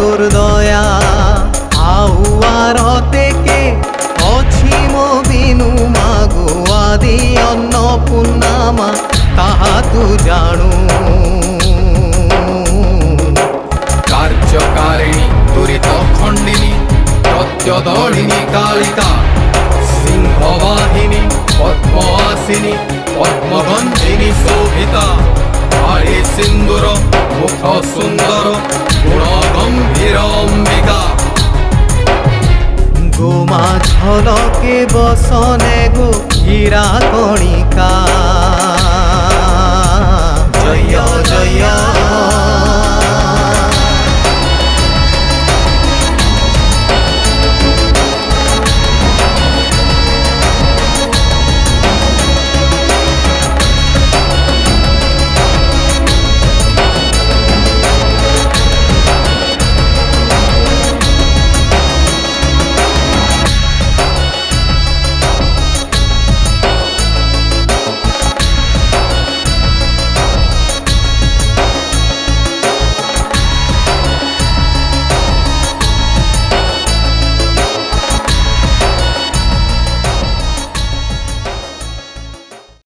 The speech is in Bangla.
তোর দয়া আউয়ার থেকে অছিম বিনু মাগো আদি অন্নপূর্ণামা তাহা তু জাণু কার্যকারিণী দুরিত খণ্ডিনী প্রত্যদরিণী কালিকা সিংহবাহিনী পদ্মাসিনী পদ্মগন্ধিনী শোভিতা হাড়ি সিন্দুর মুখ সুন্দর গুণ গম্ভীর অম্বিকা গোমা ঝলকে বসনে গো হীরা কণিকা জয় জয়